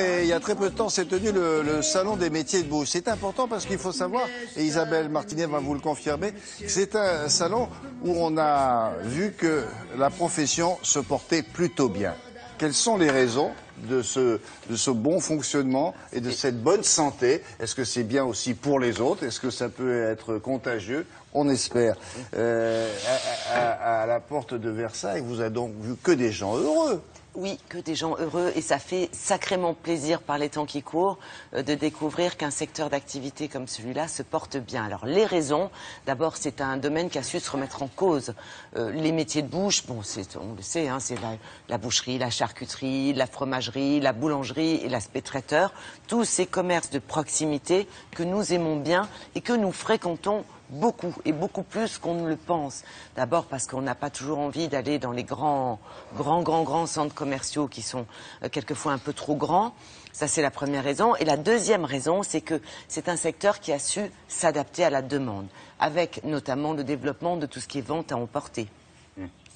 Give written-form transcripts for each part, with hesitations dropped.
Et il y a très peu de temps s'est tenu le salon des métiers de bouche. C'est important parce qu'il faut savoir, et Isabelle Martinet va vous le confirmer, c'est un salon où on a vu que la profession se portait plutôt bien. Quelles sont les raisons de ce bon fonctionnement et de cette bonne santé? Est-ce que c'est bien aussi pour les autres? Est-ce que ça peut être contagieux? On espère. À la porte de Versailles, vous avez donc vu que des gens heureux. Oui, que des gens heureux, et ça fait sacrément plaisir par les temps qui courent de découvrir qu'un secteur d'activité comme celui-là se porte bien. Alors les raisons, d'abord c'est un domaine qui a su se remettre en cause. Les métiers de bouche, bon, on le sait, hein, c'est la boucherie, la charcuterie, la fromagerie, la boulangerie et l'aspect traiteur, tous ces commerces de proximité que nous aimons bien et que nous fréquentons beaucoup, et beaucoup plus qu'on ne le pense. D'abord parce qu'on n'a pas toujours envie d'aller dans les grands centres commerciaux qui sont quelquefois un peu trop grands. Ça, c'est la première raison. Et la deuxième raison, c'est que c'est un secteur qui a su s'adapter à la demande, avec notamment le développement de tout ce qui est vente à emporter,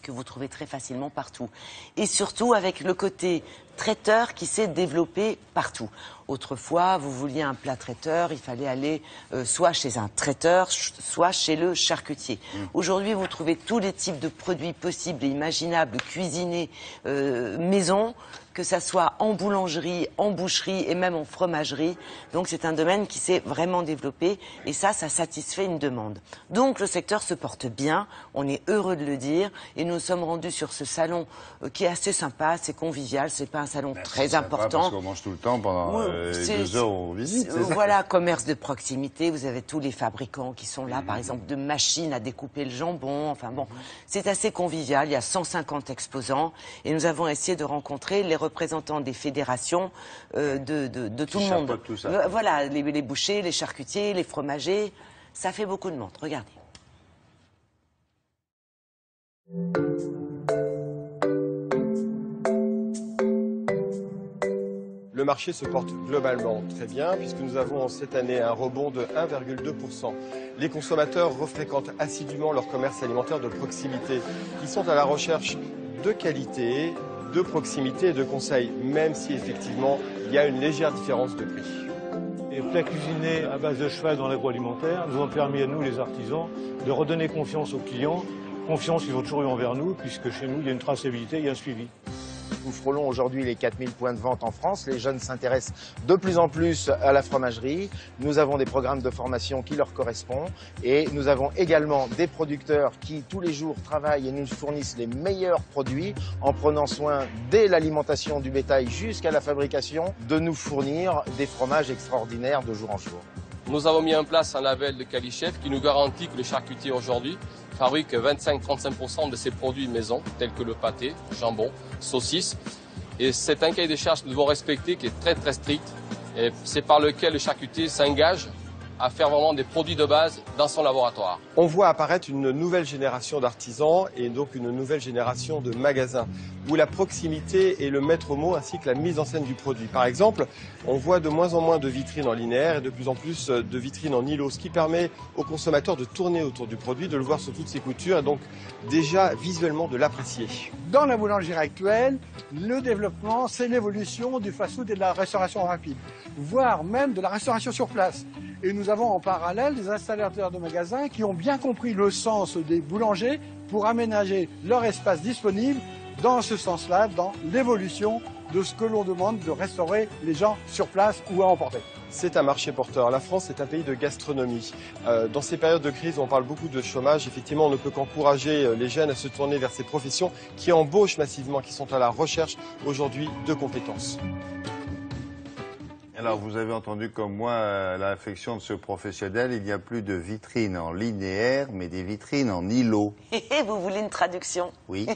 que vous trouvez très facilement partout. Et surtout avec le côté traiteur qui s'est développé partout. Autrefois, vous vouliez un plat traiteur, il fallait aller soit chez un traiteur, soit chez le charcutier. Aujourd'hui, vous trouvez tous les types de produits possibles et imaginables, cuisinés, maison, que ça soit en boulangerie, en boucherie et même en fromagerie. Donc c'est un domaine qui s'est vraiment développé et ça satisfait une demande. Donc le secteur se porte bien, on est heureux de le dire et nous sommes rendus sur ce salon qui est assez sympa, c'est convivial, c'est pas un salon très important. Parce qu'on mange tout le temps pendant les 2 heures où on visite. Voilà, commerce de proximité, vous avez tous les fabricants qui sont là, par exemple de machines à découper le jambon, enfin bon, c'est assez convivial, il y a 150 exposants et nous avons essayé de rencontrer les représentants des fédérations de tout le monde. Tout ça. Voilà, les bouchers, les charcutiers, les fromagers, ça fait beaucoup de monde, regardez. Le marché se porte globalement très bien puisque nous avons cette année un rebond de 1,2%. Les consommateurs refréquentent assidûment leur commerce alimentaire de proximité. Ils sont à la recherche de qualité, de proximité et de conseils, même si effectivement il y a une légère différence de prix. Les plats cuisinés à base de cheval dans l'agroalimentaire nous ont permis à nous, les artisans, de redonner confiance aux clients, confiance qu'ils ont toujours eu envers nous, puisque chez nous il y a une traçabilité, il y a un suivi. Nous frôlons aujourd'hui les 4000 points de vente en France. Les jeunes s'intéressent de plus en plus à la fromagerie. Nous avons des programmes de formation qui leur correspondent. Et nous avons également des producteurs qui, tous les jours, travaillent et nous fournissent les meilleurs produits en prenant soin, dès l'alimentation du bétail jusqu'à la fabrication, de nous fournir des fromages extraordinaires de jour en jour. Nous avons mis en place un label de Qualichef qui nous garantit que le charcutier aujourd'hui fabrique 25-35% de ses produits maison, tels que le pâté, jambon, saucisses. Et c'est un cahier des charges que nous devons respecter qui est très très strict. Et c'est par lequel le charcutier s'engage à faire vraiment des produits de base dans son laboratoire. On voit apparaître une nouvelle génération d'artisans et donc une nouvelle génération de magasins où la proximité est le maître mot ainsi que la mise en scène du produit. Par exemple, on voit de moins en moins de vitrines en linéaire et de plus en plus de vitrines en îlot, ce qui permet aux consommateurs de tourner autour du produit, de le voir sur toutes ses coutures et donc déjà visuellement de l'apprécier. Dans la boulangerie actuelle, le développement, c'est l'évolution du fast-food et de la restauration rapide, voire même de la restauration sur place. Et nous avons en parallèle des installateurs de magasins qui ont bien compris le sens des boulangers pour aménager leur espace disponible dans ce sens-là, dans l'évolution de ce que l'on demande de restaurer les gens sur place ou à emporter. C'est un marché porteur. La France est un pays de gastronomie. Dans ces périodes de crise, on parle beaucoup de chômage. Effectivement, on ne peut qu'encourager les jeunes à se tourner vers ces professions qui embauchent massivement, qui sont à la recherche aujourd'hui de compétences. Alors, vous avez entendu comme moi l'affection de ce professionnel. Il n'y a plus de vitrines en linéaire, mais des vitrines en îlot. Vous voulez une traduction? Oui.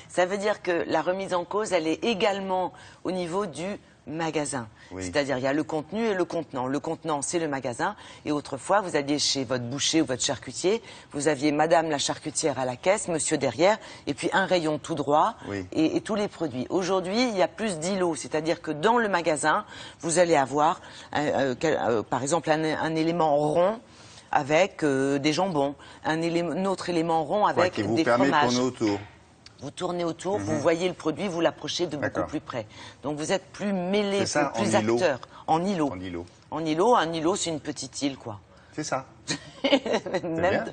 Ça veut dire que la remise en cause, elle est également au niveau du magasin. Oui. C'est-à-dire, il y a le contenu et le contenant. Le contenant, c'est le magasin. Et autrefois, vous alliez chez votre boucher ou votre charcutier, vous aviez madame la charcutière à la caisse, monsieur derrière, et puis un rayon tout droit, oui, et tous les produits. Aujourd'hui, il y a plus d'îlots. C'est-à-dire que dans le magasin, vous allez avoir, par exemple, un élément rond avec des jambons, un autre élément rond avec des fromages. Qui vous permet de tourner autour. Vous tournez autour, vous voyez le produit, vous l'approchez de beaucoup plus près. Donc vous êtes plus mêlé, plus acteur. En îlot. En îlot. En îlot, un îlot, c'est une petite île, quoi. C'est ça.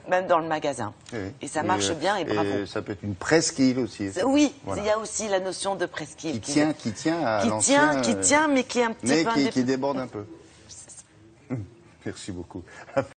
même dans le magasin. Oui. Et ça marche bien et bravo. Et ça peut être une presqu'île aussi. Oui, voilà. il y a aussi la notion de presqu'île. Qui tient à l'ancien... Qui tient, mais qui est un petit peu... qui déborde un peu. Merci beaucoup.